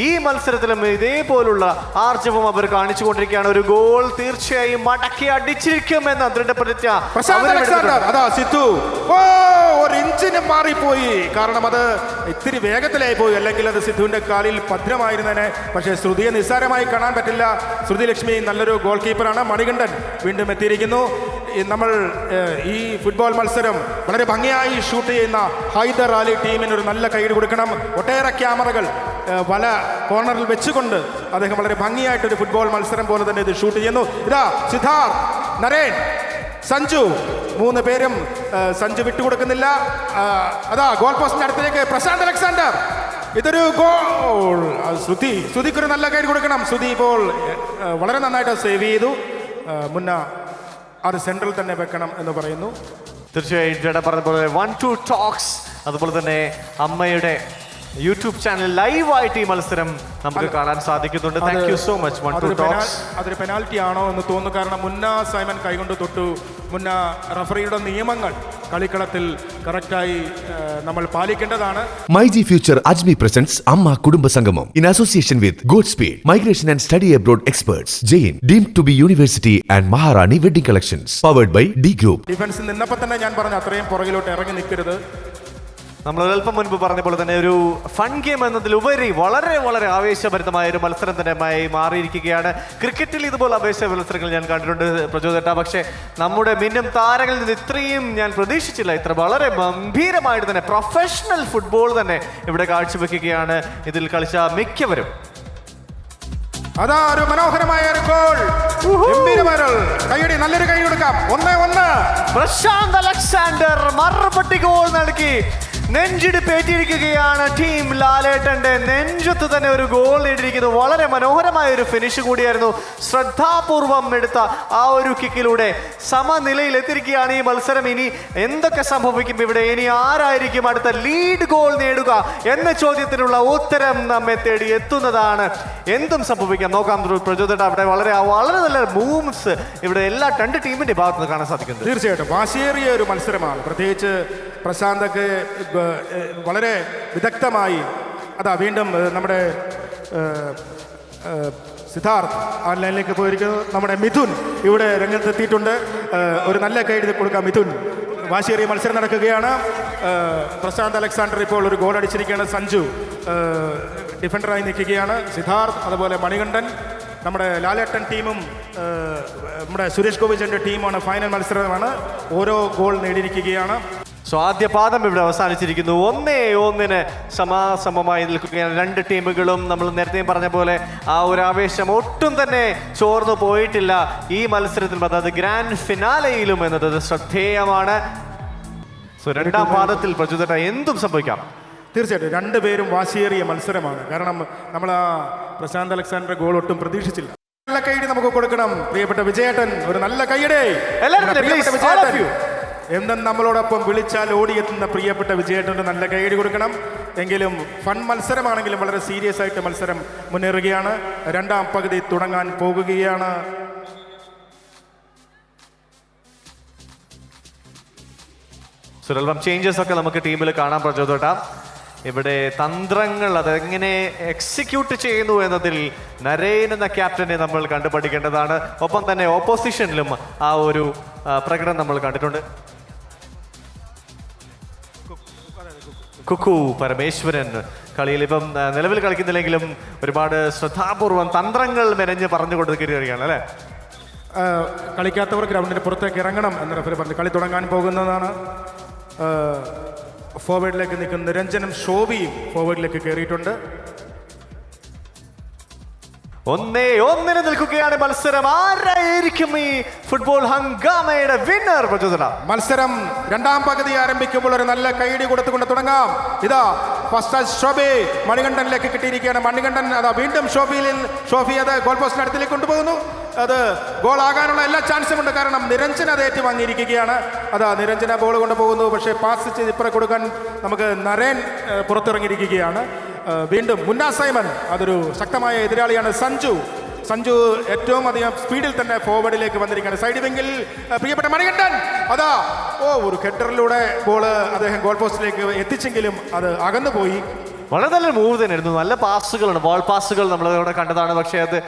ഈ മത്സരത്തിലും ഇതേപോലുള്ള ആർജവം അവർ കാണിച്ചുകൊണ്ടിരിക്കുകയാണ്. ഒരു ഗോൾ തീർച്ചയായും മടക്കി അടിച്ചിരിക്കുമെന്ന് ദൃഢപ്രതിജ്ഞ. സിദ്ധു ഒരു ഇഞ്ചിന് മാറിപ്പോയി, കാരണം അത് ഇത്തിരി വേഗത്തിലായി പോയി, അല്ലെങ്കിൽ അത് സിദ്ധുവിന്റെ കാലിൽ ഭദ്രമായിരുന്നതിനെ. പക്ഷേ ശ്രുതിയെ നിസ്സാരമായി കാണാൻ പറ്റില്ല. ശ്രുതി ലക്ഷ്മി നല്ലൊരു ഗോൾ കീപ്പറാണ്. മണികണ്ഠൻ വീണ്ടും എത്തിയിരിക്കുന്നു. നമ്മൾ ഈ ഫുട്ബോൾ മത്സരം വളരെ ഭംഗിയായി ഷൂട്ട് ചെയ്യുന്ന ഹൈദർ അലി ടീമിന് ഒരു നല്ല കൈയ്യടി കൊടുക്കണം. ഒട്ടേറെ ക്യാമറകൾ വല കോർണറിൽ വെച്ചുകൊണ്ട് അദ്ദേഹം വളരെ ഭംഗിയായിട്ടൊരു ഫുട്ബോൾ മത്സരം പോലെ തന്നെ ഇത് ഷൂട്ട് ചെയ്യുന്നു. ഇതാ സിദ്ധാർത്ഥ്, നരേൻ, സഞ്ജു, 3 പേരും സഞ്ജു വിട്ടുകൊടുക്കുന്നില്ല. അതാ ഗോൾ പോസ്റ്റിന്റെ അടുത്തേക്ക് പ്രശാന്ത് അലക്സാണ്ടർ. ഇതൊരു ഗോൾ. ശ്രുതിക്കൊരു നല്ല കൈ കൊടുക്കണം. ശ്രുതി ഇപ്പോൾ വളരെ നന്നായിട്ട് സേവ് ചെയ്തു. മുന്ന അത് സെൻട്രൽ തന്നെ വെക്കണം എന്ന് പറയുന്നു. തീർച്ചയായും ചേട്ടാ പറഞ്ഞ പോലെ 1-2 ടോക്സ്, അതുപോലെ തന്നെ അമ്മയുടെ യൂട്യൂബ് ചാനൽ ലൈവായിട്ട് ഈ മത്സരം നമുക്ക് കാണാൻ സാധിക്കുന്നുണ്ട്. Thank you so much. 1-2 talks അതൊരു പെനാൽറ്റി ആണോ എന്ന് തോന്നുന്നു. കാരണം മുന്ന സൈമൺ കൈകൊണ്ട് തൊട്ടു. മുന്ന റഫറിയുടെ നിയമങ്ങൾ കളിക്കളത്തിൽ കറക്റ്റായി നമ്മൾ പാലിക്കേണ്ടതാണ്. മൈജി ഫ്യൂച്ചർ അജ്മി പ്രസൻസ് അമ്മ കുടുംബ സംഗമം in association with good speed migration and study abroad experts, Jain deemed to be university and Maharani wedding collections, powered by D group. Defence നിന്നപ്പോൾ തന്നെ ഞാൻ പറഞ്ഞു അത്രയും പുറകിലോട്ട് ഇറങ്ങി നിൽക്കരുത്. നമ്മൾ അല്പം മുൻപ് പറഞ്ഞ പോലെ തന്നെ ഒരു ഫൺ ഗെയിം എന്നതിലുപരി വളരെ വളരെ ആവേശഭരിതമായ ഒരു മത്സരം തന്നെ മാറിയിരിക്കുകയാണ്. ക്രിക്കറ്റിൽ ഇതുപോലെ ആവേശ മത്സരങ്ങൾ ഞാൻ കണ്ടിട്ടുണ്ട് പ്രചോദേട്ട, പക്ഷേ നമ്മുടെ മിന്നും താരങ്ങളിൽ നിന്ന് ഇത്രയും ഞാൻ പ്രതീക്ഷിച്ചില്ല. ഇത്ര വളരെ ഗംഭീരമായിട്ട് തന്നെ പ്രൊഫഷണൽ ഫുട്ബോൾ തന്നെ ഇവിടെ കാഴ്ചവെക്കുകയാണ് ഇതിൽ കളിച്ച മിക്കവരും. അതാ ഒരു മനോഹരമായ ഒരു ഗോൾ. കൈയടി, നല്ലൊരു കൈ കൊടുക്കാം. 1-1. പ്രശാന്ത് അലക്സാണ്ടർ മറുപടി ഗോൾ നൽകി നെഞ്ചിടിപ്പേറ്റിരിക്കുകയാണ് ടീം ലാലേട്ടന്റെ നെഞ്ചത്ത് തന്നെ ഒരു ഗോൾ നേടിയിരിക്കുന്നു. വളരെ മനോഹരമായ ഒരു ഫിനിഷ് കൂടിയായിരുന്നു. ശ്രദ്ധാപൂർവം എടുത്ത ആ ഒരു കിക്കിലൂടെ സമനിലയിൽ എത്തിയിരിക്കുകയാണ് ഈ മത്സരം. ഇനി എന്തൊക്കെ സംഭവിക്കും ഇവിടെ? ഇനി ആരായിരിക്കും അടുത്ത ലീഡ് ഗോൾ നേടുക എന്ന ചോദ്യത്തിനുള്ള ഉത്തരം നമ്മെ തേടി എത്തുന്നതാണ്. എന്തും സംഭവിക്കാം, നോക്കാം പ്രചോദന. അവിടെ വളരെ നല്ല മൂവ്സ് ഇവിടെ എല്ലാ 2 ടീമിന്റെ ഭാഗത്ത് നിന്ന് കാണാൻ സാധിക്കുന്നത്. തീർച്ചയായിട്ടും വാശിയേറിയ ഒരു മത്സരമാണ്. പ്രത്യേകിച്ച് പ്രശാന്തൊക്കെ വളരെ വിദഗ്ധമായി. അതാ വീണ്ടും നമ്മുടെ സിദ്ധാർത്ഥ് ഓൺലൈനിലേക്ക് പോയിരിക്കുന്നു. നമ്മുടെ മിഥുൻ ഇവിടെ രംഗത്തെത്തിയിട്ടുണ്ട്. ഒരു നല്ല കൈയ്യടി കൊടുക്കാം മിഥുൻ. വാശിയേറിയ മത്സരം നടക്കുകയാണ്. പ്രശാന്ത് അലക്സാണ്ടർ ഇപ്പോൾ ഒരു ഗോൾ അടിച്ചിരിക്കുകയാണ്. സഞ്ജു ഡിഫൻഡറായി നിൽക്കുകയാണ്. സിദ്ധാർത്ഥ്, അതുപോലെ മണികണ്ഠൻ. നമ്മുടെ ലാലേട്ടൻ ടീമും നമ്മുടെ സുരേഷ് ഗോപിച്ചൻ്റെ ടീമാണ്. ഫൈനൽ മത്സരമാണ്. ഓരോ ഗോൾ നേടിയിരിക്കുകയാണ്. സോ ആദ്യ പാദം ഇവിടെ അവസാനിച്ചിരിക്കുന്നു. 1-1 സമാസമമായി നിൽക്കുകയാണ് 2 ടീമുകളും. നമ്മൾ നേരത്തെ പറഞ്ഞ പോലെ ആ ഒരു ആവേശം ഒട്ടും തന്നെ ചോർന്നു പോയിട്ടില്ല ഈ മത്സരത്തിൽ. അതായത് ഗ്രാൻഡ് ഫിനാലയിലും എന്നത് ശ്രദ്ധേയമാണ്. സോ 2ാം പാദത്തിൽ പ്രചോദന എന്തും സംഭവിക്കാം. തീർച്ചയായിട്ടും 2 പേരും വാശിയേറിയ മത്സരമാണ്. കാരണം നമ്മൾ ആ പ്രശാന്ത് അലക്സാണ്ടർ ഗോൾ ഒട്ടും പ്രതീക്ഷിച്ചില്ല. നല്ല കൈയ്യടി നമുക്ക് കൊടുക്കണം പ്രിയപ്പെട്ട വിജയേട്ടൻ. ഒരു നല്ല കൈയ്യടി എന്നും നമ്മളോടൊപ്പം വിളിച്ചാൽ ഓടിയെത്തുന്ന പ്രിയപ്പെട്ട വിജയേട്ടന് നല്ല കൈയ്യടി കൊടുക്കണം. എങ്കിലും ഫൺ മത്സരമാണെങ്കിലും വളരെ സീരിയസ് ആയിട്ട് മത്സരം മുന്നേറുകയാണ്. 2ാം പകുതി തുടങ്ങാൻ പോകുകയാണ്. സുരൽഭം ചേഞ്ചസ് ഒക്കെ നമുക്ക് ടീമിൽ കാണാൻ പ്രചോദനം. ഇവിടെ തന്ത്രങ്ങൾ അതെങ്ങനെ എക്സിക്യൂട്ട് ചെയ്യുന്നു എന്നതിൽ നരേൻ എന്ന ക്യാപ്റ്റനെ നമ്മൾ കണ്ടുപഠിക്കേണ്ടതാണ്. ഒപ്പം തന്നെ ഓപ്പോസിഷനിലും ആ ഒരു പ്രകടനം നമ്മൾ കണ്ടിട്ടുണ്ട്. കുക്കു പരമേശ്വരൻ കളിയിൽ ഇപ്പം നിലവിൽ കളിക്കുന്നില്ലെങ്കിലും ഒരുപാട് ശ്രദ്ധാപൂർവം തന്ത്രങ്ങൾ മെനഞ്ഞ് പറഞ്ഞു കൊടുക്കുകയാണ് അല്ലേ. കളിക്കാത്തവർ ഗ്രൗണ്ടിന് പുറത്തേക്ക് ഇറങ്ങണം എന്ന് റഫറി പറഞ്ഞു. കളി തുടങ്ങാൻ പോകുന്നതാണ്. ഫോർവേഡിലേക്ക് നിൽക്കുന്ന നിരഞ്ജനും ശോഭിയും ഫോർവേഡിലേക്ക് കയറിയിട്ടുണ്ട്. 1-1 നിൽക്കുകയാണ് മത്സരം. ആരായിരിക്കും ഈ ഫുട്ബോൾ ഹംഗാമയുടെ വിന്നർ പ്രചോദന? മത്സരം 2ാം പകുതി ആരംഭിക്കുമ്പോൾ ഒരു നല്ല കൈയ്യടി കൊടുത്തുകൊണ്ട് തുടങ്ങാം. ഇതാ ഫസ്റ്റ് ഷോബി മണികണ്ഠനിലേക്ക് കിട്ടിയിരിക്കുകയാണ്. മണികണ്ഠൻ അതാ വീണ്ടും ഷോഫി അത് ഗോൾ പോസ്റ്റിന് അടുത്തേക്ക് കൊണ്ടുപോകുന്നു. അത് ഗോൾ ആകാനുള്ള എല്ലാ ചാൻസും ഉണ്ട്. കാരണം നിരഞ്ജൻ അത് ഏറ്റുവാങ്ങിയിരിക്കുകയാണ്. അതാ നിരഞ്ജന ബോൾ കൊണ്ടുപോകുന്നു. പക്ഷേ പാസ് ചെയ്ത് ഇപ്പുറം കൊടുക്കാൻ നമുക്ക് നരേൻ പുറത്തിറങ്ങിയിരിക്കുകയാണ്. വീണ്ടും മുന്ന സൈമൺ അതൊരു ശക്തമായ എതിരാളിയാണ്. സഞ്ജു ഏറ്റവും അധികം സ്പീഡിൽ തന്നെ ഫോർവേഡിലേക്ക് വന്നിരിക്കുകയാണ്. സൈഡ് വിങ്ങിൽ പ്രിയപ്പെട്ട മണികണ്ഠൻ അതാ ഒരു ഹെഡറിലൂടെ ബോൾ അദ്ദേഹം ഗോൾ പോസ്റ്റിലേക്ക് എത്തിച്ചെങ്കിലും അത് അകന്നുപോയി. വളരെ നല്ല മൂവ് തന്നെയായിരുന്നു. നല്ല പാസുകളാണ്, ബോൾ പാസുകൾ നമ്മൾ ഇവിടെ കണ്ടതാണ്. പക്ഷേ അത്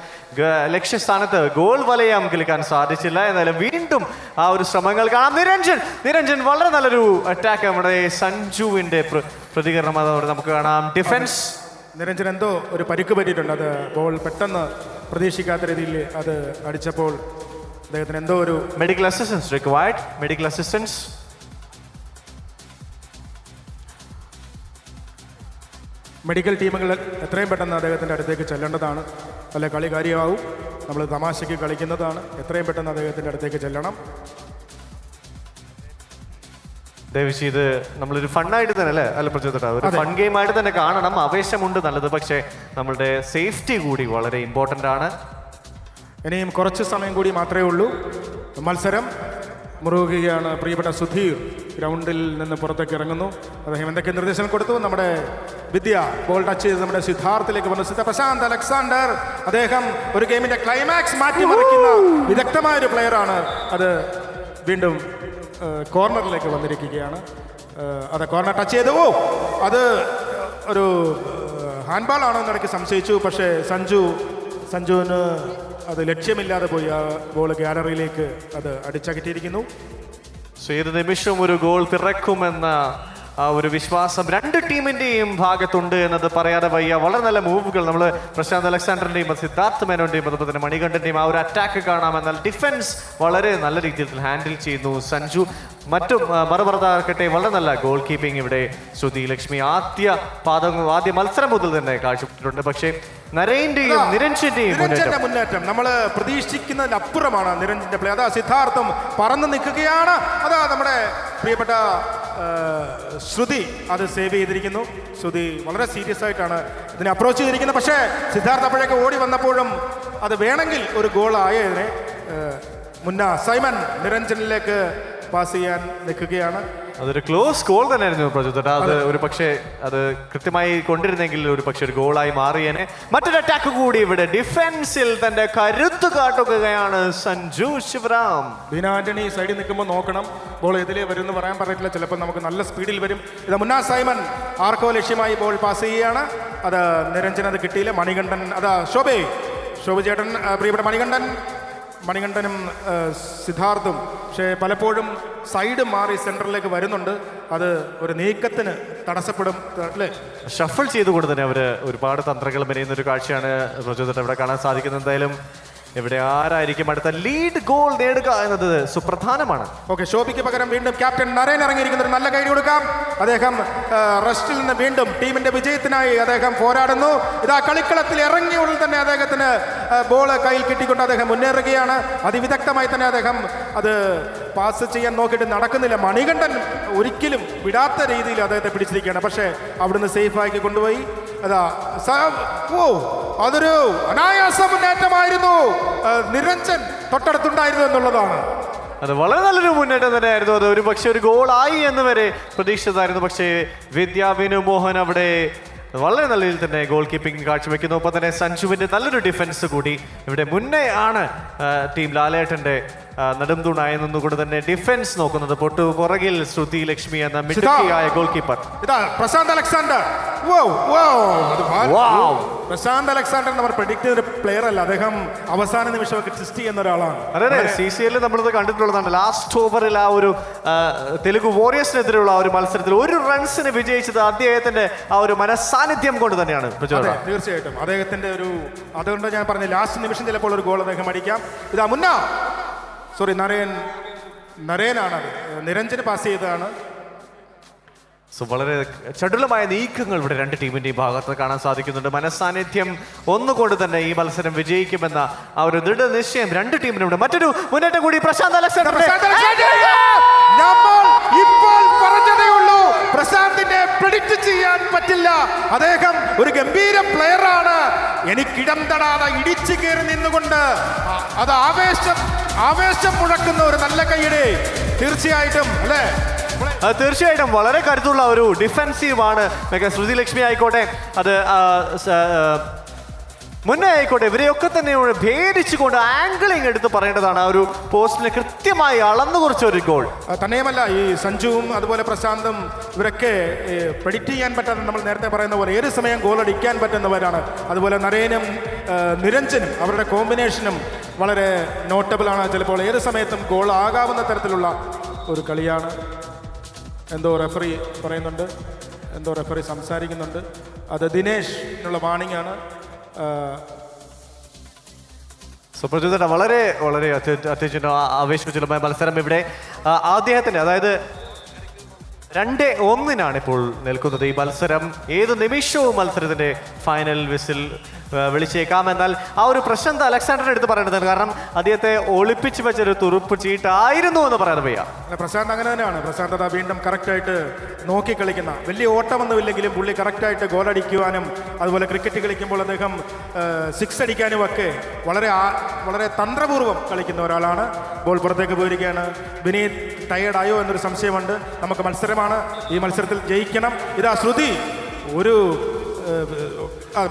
ലക്ഷ്യസ്ഥാനത്ത് ഗോൾ വലയം കിളിക്കാൻ സാധിച്ചില്ല. എന്നാലും വീണ്ടും ആ ഒരു ശ്രമങ്ങൾ കാണാം. നിരഞ്ജൻ വളരെ നല്ലൊരു അറ്റാക്ക് നമ്മുടെ സഞ്ജുവിന്റെ പ്രതികരണം അതോടെ നമുക്ക് കാണാം. ഡിഫൻസ് നിരഞ്ജൻ എന്തോ ഒരു പരിക്ക് പറ്റിയിട്ടുണ്ട്. അത് ബോൾ പെട്ടെന്ന് പ്രതീക്ഷിക്കാത്ത രീതിയിൽ അത് അടിച്ചപ്പോൾ അദ്ദേഹത്തിന് എന്തോ ഒരു medical assistance required. Medical assistance medical ടീമുകൾ എത്രയും പെട്ടെന്ന് അദ്ദേഹത്തിൻ്റെ അടുത്തേക്ക് ചെല്ലേണ്ടതാണ്. അല്ലെ കളി കാര്യമാവും. നമ്മൾ തമാശയ്ക്ക് കളിക്കുന്നതാണ്. എത്രയും പെട്ടെന്ന് അദ്ദേഹത്തിൻ്റെ അടുത്തേക്ക് ചെല്ലണം. ദയവച്ച് ഇത് നമ്മളൊരു ഫണ്ണായിട്ട് തന്നെ അല്ലേ അല്ല പ്രചോദന ഒരു ഫൺ ഗെയിം ആയിട്ട് തന്നെ കാണണം. ആവേശമുണ്ട് നല്ലത്, പക്ഷേ നമ്മളുടെ സേഫ്റ്റി കൂടി വളരെ ഇമ്പോർട്ടൻ്റ് ആണ്. ഇനിയും കുറച്ച് സമയം കൂടി മാത്രമേ ഉള്ളൂ. മത്സരം മുറുകുകയാണ്. പ്രിയപ്പെട്ട സുധീർ ഗ്രൗണ്ടിൽ നിന്ന് പുറത്തേക്ക് ഇറങ്ങുന്നു. അദ്ദേഹം എന്തൊക്കെ നിർദ്ദേശം കൊടുത്തു? നമ്മുടെ വിദ്യ ബോൾ ടച്ച് ചെയ്ത് നമ്മുടെ സിദ്ധാർത്ഥിലേക്ക് വന്നു. പ്രശാന്ത് അലക്സാണ്ടർ അദ്ദേഹം ഒരു ഗെയിമിന്റെ ക്ലൈമാക്സ് മാറ്റിമറിക്കുന്ന വിദഗ്ധമായ ഒരു പ്ലെയറാണ്. അത് വീണ്ടും കോർണറിലേക്ക് വന്നിരിക്കുകയാണ്. അത് കോർണർ ടച്ച് ചെയ്തു. അത് ഒരു ഹാൻഡ്ബാൾ ആണോ എന്നിടയ്ക്ക് സംശയിച്ചു. പക്ഷേ സഞ്ജുവിന് അത് ലക്ഷ്യമില്ലാതെ പോയി. ആ ബോൾ ഗാലറിയിലേക്ക് അത് അടിച്ചകറ്റിയിരിക്കുന്നു. ഏത് നിമിഷവും ഒരു ഗോൾ പിറക്കുമെന്ന ആ ഒരു വിശ്വാസം രണ്ട് ടീമിന്റെയും ഭാഗത്തുണ്ട് എന്നത് പറയാതെ വയ്യ. വളരെ നല്ല മൂവുകൾ നമ്മൾ പ്രശാന്ത് അലക്സാണ്ടറിന്റെയും സിദ്ധാർത്ഥ് മേനോന്റെയും അതുപോലെ തന്നെ മണികണ്ഠന്റെയും ആ ഒരു അറ്റാക്ക് കാണാം. എന്നാൽ ഡിഫൻസ് വളരെ നല്ല രീതിയിൽ ഹാൻഡിൽ ചെയ്യുന്നു സഞ്ജു. മറ്റും മറുപുറത്താക്കട്ടെ വളരെ നല്ല ഗോൾ കീപ്പിംഗ് ഇവിടെ ശ്രുതി ലക്ഷ്മി ആദ്യ മത്സരം മുതൽ തന്നെ കാഴ്ചപ്പെട്ടിട്ടുണ്ട്. പക്ഷേ നിരഞ്ജന്റെയും മുന്നേറ്റം നമ്മൾ പ്രതീക്ഷിക്കുന്നതിനപ്പുറമാണ്. നിരഞ്ജന്റെ പ്ലേ അതാ സിദ്ധാർത്ഥം പറന്നു നിൽക്കുകയാണ്. അതാ നമ്മുടെ പ്രിയപ്പെട്ട ശ്രുതി അത് സേവ് ചെയ്തിരിക്കുന്നു. ശ്രുതി വളരെ സീരിയസ് ആയിട്ടാണ് ഇതിനെ അപ്രോച്ച് ചെയ്തിരിക്കുന്നത്. പക്ഷേ സിദ്ധാർത്ഥ അപ്പോഴേക്ക് ഓടി വന്നപ്പോഴും അത് വേണമെങ്കിൽ ഒരു ഗോൾ ആയതിനെ സൈമൺ നിരഞ്ജനിലേക്ക് പാസ് ചെയ്യാൻ നിൽക്കുകയാണ്. അതൊരു ക്ലോസ് ഗോൾ തന്നെയായിരുന്നു പ്രചോദന. അത് ഒരു പക്ഷേ അത് കൃത്യമായി കൊണ്ടിരുന്നെങ്കിൽ ഒരു പക്ഷേ ഒരു ഗോളായി മാറിയേനെ. മറ്റൊരു അറ്റാക്ക് കൂടി ഇവിടെ ഡിഫൻസിൽ തന്റെ കരുത്ത് കാട്ടുകയാണ് സഞ്ജു ശിവറാം. ബീന ആന്റണി സൈഡിൽ നിൽക്കുമ്പോൾ നോക്കണം ബോൾ എതിലേ വരും എന്ന് പറയാൻ പറ്റില്ല. ചിലപ്പോൾ നമുക്ക് നല്ല സ്പീഡിൽ വരും. ഇത് സൈമൺ ആർക്കോ ലക്ഷ്യമായി ബോൾ പാസ് ചെയ്യുകയാണ്. അത് നിരഞ്ജൻ അത് കിട്ടിയില്ല. മണികണ്ഠൻ അതാ ശോഭ ചേട്ടൻ പ്രിയപ്പെട്ട മണികണ്ഠനും സിദ്ധാർത്ഥും പക്ഷേ പലപ്പോഴും സൈഡ് മാറി സെൻറ്ററിലേക്ക് വരുന്നുണ്ട്. അത് ഒരു നീക്കത്തിന് തടസ്സപ്പെടും അല്ലേ. ഷഫിൾ ചെയ്തുകൊണ്ട് തന്നെ അവർ ഒരുപാട് തന്ത്രങ്ങൾ മെനയുന്ന ഒരു കാഴ്ചയാണ് പ്രചോദനം ഇവിടെ കാണാൻ സാധിക്കുന്നത്. എന്തായാലും ഇവിടെ ആരായിരിക്കും അടുത്ത ലീഡ് ഗോൾ നേടുക എന്നത് സുപ്രധാനമാണ്. ഓക്കെ, ശോഭിക്ക് പകരം വീണ്ടും ക്യാപ്റ്റൻ നരേൻ ഇറങ്ങിയിരിക്കുന്ന ഒരു നല്ല കൈ കൊടുക്കാം. അദ്ദേഹം റെസ്റ്റിൽ നിന്ന് വീണ്ടും ടീമിന്റെ വിജയത്തിനായി അദ്ദേഹം പോരാടുന്നു. ഇതാ കളിക്കളത്തിൽ ഇറങ്ങിയ ഉടൻ തന്നെ അദ്ദേഹത്തിന് ബോള് കയ്യിൽ കിട്ടിക്കൊണ്ട് അദ്ദേഹം മുന്നേറുകയാണ്. അതിവിദഗ്ധമായി തന്നെ അദ്ദേഹം അത് പാസ് ചെയ്യാൻ നോക്കിയിട്ട് നടക്കുന്നില്ല. മണികണ്ഠൻ ഒരിക്കലും വിടാത്ത രീതിയിൽ അദ്ദേഹത്തെ പിടിച്ചിരിക്കുകയാണ്. പക്ഷേ അവിടുന്ന് സേഫാക്കി കൊണ്ടുപോയി. അതൊരു അനായാസ മുന്നേറ്റമായിരുന്നു. നിരഞ്ജൻ തൊട്ടടുത്തുണ്ടായിരുന്നു എന്നുള്ളതാണ്. അത് വളരെ നല്ലൊരു മുന്നേറ്റം തന്നെയായിരുന്നു. അത് ഒരു പക്ഷെ ഒരു ഗോളായി എന്ന് വരെ പ്രതീക്ഷിച്ചതായിരുന്നു. പക്ഷേ വിനു മോഹൻ അവിടെ വളരെ നല്ല രീതിയിൽ തന്നെ ഗോൾ കീപ്പിംഗ് കാഴ്ചവെക്കുന്നു. ഒപ്പം തന്നെ സഞ്ജുവിന്റെ നല്ലൊരു ഡിഫൻസ് കൂടി ഇവിടെ മുന്നേ ആണ് ടീം ലാലേട്ടന്റെ നെടുംതൂണായി നിന്നുകൊണ്ട് തന്നെ ഡിഫൻസ് നോക്കുന്നത്. പുറകിൽ ശ്രുതി ലക്ഷ്മി എന്ന മിടുക്കിയായ goalkeeper. Prashanth Alexander Prashanth Alexander നമ്മൾ പ്രഡിക്ട് ചെയ്ത പ്ലെയർ അല്ല. അദ്ദേഹം അവസാന നിമിഷമൊക്കെ ട്വിസ്റ്റ് ചെയ്യുന്ന ഒരാളാണ്. അതെ, CCL നമ്മളത് കണ്ടിട്ടുള്ളതാണ്. ലാസ്റ്റ് ഓവറിൽ ആ ഒരു തെലുഗു വാരിയേഴ്സിനെതിരെയുള്ള ആ ഒരു മത്സരത്തിൽ ഒരു റൺസിന് വിജയിച്ചത് അദ്ദേഹത്തിന്റെ ആ ഒരു മനസാന്നിധ്യം കൊണ്ട് തന്നെയാണ്. തീർച്ചയായിട്ടും അദ്ദേഹത്തിന്റെ അതുകൊണ്ട് ഞാൻ പറഞ്ഞു ലാസ്റ്റ് നിമിഷം ചിലപ്പോൾ ഒരു ഗോൾ അദ്ദേഹം അടിക്കാം. ഇതാ നരേനാണ് നിരഞ്ജന് പാസ് ചെയ്തതാണ്. വളരെ ചടുലമായ നീക്കങ്ങൾ ഇവിടെ രണ്ട് ടീമിന്റെയും ഭാഗത്ത് കാണാൻ സാധിക്കുന്നുണ്ട്. മനസാന്നിധ്യം ഒന്നുകൊണ്ട് തന്നെ ഈ മത്സരം വിജയിക്കുമെന്ന ആ ഒരു ദൃഢനിശ്ചയം രണ്ട് ടീമിനുണ്ട്. മറ്റൊരു മുന്നേറ്റം കൂടി പ്രശാന്ത് അലക്സാണ്ടർ. ഇപ്പോൾ പറഞ്ഞതേ ഉള്ളൂ, പ്രശാന്തിനെ പ്രെഡിക്റ്റ് ചെയ്യാൻ പറ്റില്ല. അദ്ദേഹം ഒരു ഗംഭീര പ്ലെയർ ആണ്. എനിക്കിടം തടാതെ ഇടിച്ചു കയറി നിന്നുകൊണ്ട് അത് ആവേശം മുഴക്കുന്ന ഒരു നല്ല കൈയുടെ തീർച്ചയായിട്ടും അല്ലേ. തീർച്ചയായിട്ടും വളരെ കരുത്തുള്ള ഒരു ഡിഫൻസീവാണ്. ശ്രുതി ലക്ഷ്മി ആയിക്കോട്ടെ, അത് മുന്നേ ആയിക്കോട്ടെ, ഇവരെയൊക്കെ തന്നെ ഭേദിച്ചുകൊണ്ട് ആംഗിളിങ് എടുത്ത് പറയേണ്ടതാണ്. ആ ഒരു പോസ്റ്റിന് കൃത്യമായി അളന്നു കുറിച്ച ഒരു ഗോൾ. തന്നെയുമല്ല, ഈ സഞ്ജുവും അതുപോലെ പ്രശാന്തും ഇവരൊക്കെ പ്രെഡിക്റ്റ് ചെയ്യാൻ പറ്റാത്ത, നമ്മൾ നേരത്തെ പറയുന്ന പോലെ ഏത് സമയം ഗോൾ അടിക്കാൻ പറ്റുന്നവരാണ്. അതുപോലെ നരേനും നിരഞ്ജനും അവരുടെ കോമ്പിനേഷനും വളരെ നോട്ടബിളാണ്. ചിലപ്പോൾ ഏത് സമയത്തും ഗോൾ ആകാവുന്ന തരത്തിലുള്ള ഒരു കളിയാണ്. എന്തോ റെഫറി പറയുന്നുണ്ട്, എന്തോ റെഫറി സംസാരിക്കുന്നുണ്ട്. അത് ദിനേഷിനുള്ള വാണിംഗ് ആണ്. സുപ്രജിത വളരെ വളരെ അത്യാവശ്യം ആവേശിച്ചുള്ള മത്സരം ഇവിടെ അദ്ദേഹത്തിന്, അതായത് 2-1 ഇപ്പോൾ നിൽക്കുന്നത് ഈ മത്സരം. ഏത് നിമിഷവും മത്സരത്തിന്റെ ഫൈനൽ വിസിൽ വിളിച്ചേക്കാം. എന്നാൽ ആ ഒരു പ്രശാന്ത് അലക്സാണ്ടറിന്റെ അടുത്ത് പറയേണ്ടത്, കാരണം അദ്ദേഹത്തെ ഒളിപ്പിച്ച് വെച്ചൊരു തുറുപ്പ് ചീട്ടായിരുന്നു എന്ന് പറയാതെ വയ്യ. പ്രശാന്ത് അങ്ങനെ തന്നെയാണ്. പ്രശാന്ത് അതാ വീണ്ടും കറക്റ്റായിട്ട് നോക്കി കളിക്കുന്ന, വലിയ ഓട്ടമൊന്നുമില്ലെങ്കിലും പുള്ളി കറക്റ്റായിട്ട് ഗോൾ അടിക്കുവാനും അതുപോലെ ക്രിക്കറ്റ് കളിക്കുമ്പോൾ അദ്ദേഹം 6 അടിക്കാനും ഒക്കെ വളരെ തന്ത്രപൂർവ്വം കളിക്കുന്ന ഒരാളാണ്. ബോൾ പുറത്തേക്ക് പോയിരിക്കുകയാണ്. വിനീത് ടയേർഡായോ എന്നൊരു സംശയമുണ്ട്. നമുക്ക് മത്സരമാണ്, ഈ മത്സരത്തിൽ ജയിക്കണം. ഇതാ ശ്രുതി ഒരു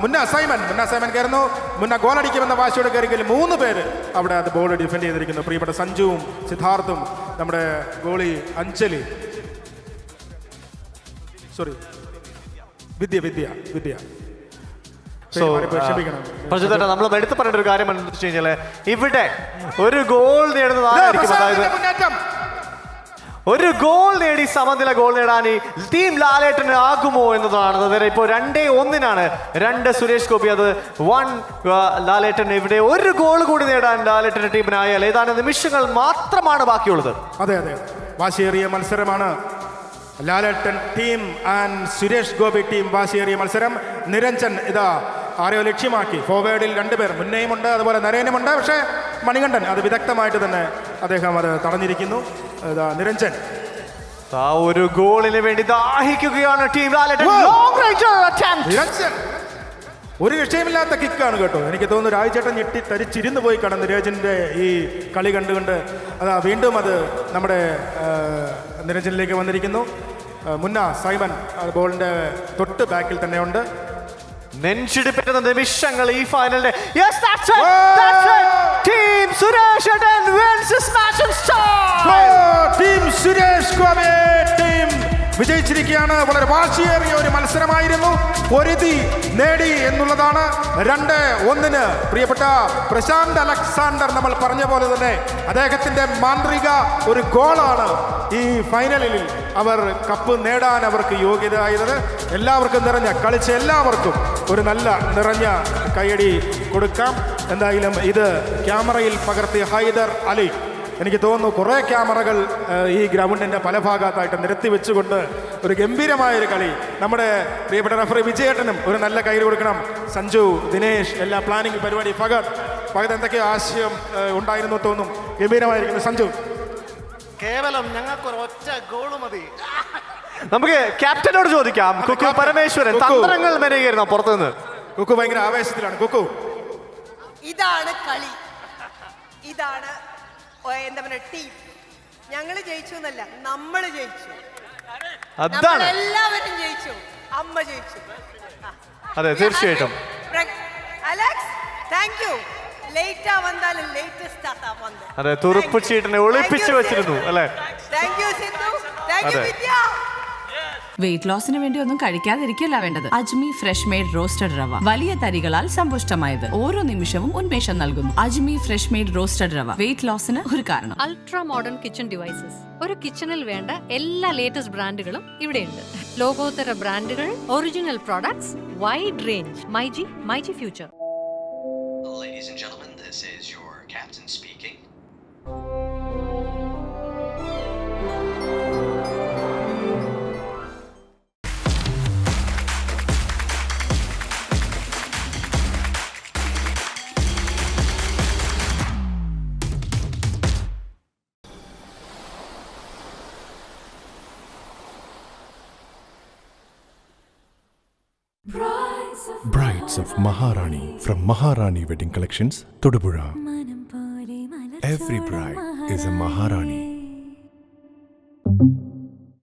മുന്ന സൈമൻ കയറുന്നു. മുന്ന ഗോൾ അടിക്കുമെന്ന വാശിയോടെ കയറിയെങ്കിൽ 3 പേര് അവിടെ അത് ബോൾ ഡിഫെൻഡ് ചെയ്തിരിക്കുന്നു. പ്രിയപ്പെട്ട സഞ്ജുവും സിദ്ധാർത്ഥും നമ്മുടെ ഗോളി അഞ്ജലി, സോറി വിദ്യ. നമ്മൾ എടുത്തു പറയേണ്ട ഒരു കാര്യം എന്താണെന്ന് വെച്ച് കഴിഞ്ഞാല് ഇവിടെ ഒരു ഗോൾ നേടുന്നതായിരിക്കും, അതായത് ഒരു ഗോൾ നേടി സമനില ഗോൾ നേടാൻ ഈ ടീം ലാലേട്ടന് ആകുമോ എന്നതാണ്. അതായത് ഇപ്പോൾ 2-1 2 സുരേഷ് ഗോപി, അത് 1 ലാലേട്ടൻ. ഇവിടെ ഒരു ഗോൾ കൂടി നേടാൻ ലാലേട്ടന്റെ ടീമിനായാൽ ഏതാനും നിമിഷങ്ങൾ മാത്രമാണ് ബാക്കിയുള്ളത്. അതെ, വാശിയേറിയ മത്സരമാണ്. Lalettan team and Suresh Gopi team വാശിയേറിയ മത്സരം. നിരഞ്ജൻ ഇതാ ആരെയോ ലക്ഷ്യമാക്കി. ഫോർവേഡിൽ 2 പേർ, മുന്നേയുമുണ്ട് അതുപോലെ നരേനുമുണ്ട്. പക്ഷേ മണികണ്ഠൻ അത് വിദഗ്ധമായിട്ട് തന്നെ അദ്ദേഹം അത് തടഞ്ഞിരിക്കുന്നു. നിരഞ്ജൻ ആ ഒരു ഗോളിന് വേണ്ടി ദാഹിക്കുകയാണ് ടീം ലാലേട്ടൻ. നിരഞ്ജൻ ഒരു വിഷയമില്ലാത്ത കിക്കാണ് കേട്ടോ. എനിക്ക് തോന്നുന്നു രാജേട്ടൻ ഞെട്ടി തരിച്ചിരുന്ന് പോയി കാണും നിരഞ്ജൻ്റെ ഈ കളി കണ്ടുകൊണ്ട്. അതാ വീണ്ടും അത് നമ്മുടെ നിരഞ്ജനിലേക്ക് വന്നിരിക്കുന്നു. മുന്ന സൈമൻ ബോളിന്റെ തൊട്ട് ബാക്കിൽ തന്നെയുണ്ട്. നെഞ്ചിടിപ്പിക്കുന്ന നിമിഷങ്ങൾ ഈ ഫൈനലിന്റെ. ടീം സുരേഷ് ഗോപി ടീം വിജയിച്ചിരിക്കുകയാണ്. വളരെ വാശിയേറിയ ഒരു മത്സരമായിരുന്നു. പൊരുതി നേടി എന്നുള്ളതാണ്. 2-1 പ്രിയപ്പെട്ട പ്രശാന്ത് അലക്സാണ്ടർ നമ്മൾ പറഞ്ഞ പോലെ തന്നെ അദ്ദേഹത്തിന്റെ മാന്ത്രിക ഒരു ഗോളാണ് ഈ ഫൈനലിൽ അവർ കപ്പ് നേടാൻ അവർക്ക് യോഗ്യതയായത്. എല്ലാവർക്കും കളിച്ച എല്ലാവർക്കും ഒരു നല്ല നിറഞ്ഞ കൈയടി കൊടുക്കാം. എന്തായാലും ഇത് ക്യാമറയിൽ പകർത്തിയ ഹൈദർ അലി, എനിക്ക് തോന്നുന്നു കുറേ ക്യാമറകൾ ഈ ഗ്രൗണ്ടിൻ്റെ പല ഭാഗത്തായിട്ട് നിരത്തി വെച്ചുകൊണ്ട് ഒരു ഗംഭീരമായൊരു കളി. നമ്മുടെ പ്രിയപ്പെട്ട റഫറി വിജയേട്ടനും ഒരു നല്ല കൈയ്യടി കൊടുക്കണം. സഞ്ജു, ദിനേഷ്, എല്ലാ പ്ലാനിങ് പരിപാടി. ഫഹദ് എന്തൊക്കെയോ ആശയം ഉണ്ടായിരുന്നു തോന്നും. ഗംഭീരമായിരിക്കുന്നു സഞ്ജു. കേവലം ഞങ്ങൾക്ക് ഒറ്റ ഗോൾ മതി. നമുക്ക് ക്യാപ്റ്റനോട് ചോദിക്കാം. കുക്കു പരമേശ്വരൻ തന്ത്രങ്ങൾ മെനയായിരുന്നു പുറത്തുനിന്ന്. കുക്കു ഭയങ്കര ആവേശത്തിലാണ്. കുക്കു, ഇതാണ് കളി, ഇതാണ് എന്താ പറയുക ടീം. ഞങ്ങള് ജയിച്ചു എന്നല്ല, നമ്മള് ജയിച്ചു, എല്ലാവരും ജയിച്ചു, അമ്മ ജയിച്ചു. അതെ, തീർച്ചയായിട്ടും. Alex, thank you. ലേറ്റാ വന്നാലും ലേറ്റസ്റ്റ് ആത്താ വന്നത്. അതെ, തുറുപ്പ് ചീട്ടിനെ ഒളിപ്പിച്ചു വെച്ചിരുന്നു അല്ലേ. Thank you Sindhu, thank you Vidya. Weight ലോസിന് വേണ്ടി ഒന്നും കഴിക്കാതിരിക്കില്ല വേണ്ടത്. അജ്മി ഫ്രഷ് മെയ്ഡ് റോസ്റ്റഡ് റവ, വലിയ തരികളാൽ സമ്പുഷ്ടമായത്, ഓരോ നിമിഷവും ഉന്മേഷം നൽകുന്നു. അജ്മി ഫ്രഷ് മെയ്ഡ് റോസ്റ്റഡ് റവ, വെയിറ്റ് ലോസിന് ഒരു കാരണം. Ultra modern kitchen devices. ഒരു കിച്ചണിൽ വേണ്ട എല്ലാ ലേറ്റസ്റ്റ് ബ്രാൻഡുകളും ഇവിടെയുണ്ട്. ലോകോത്തര ബ്രാൻഡുകൾ, original products, wide range. MyG future. Ladies and gentlemen, this is your captain speaking. Brides of Maharani from Maharani Wedding Collections, Todupuzha. Every bride is a Maharani.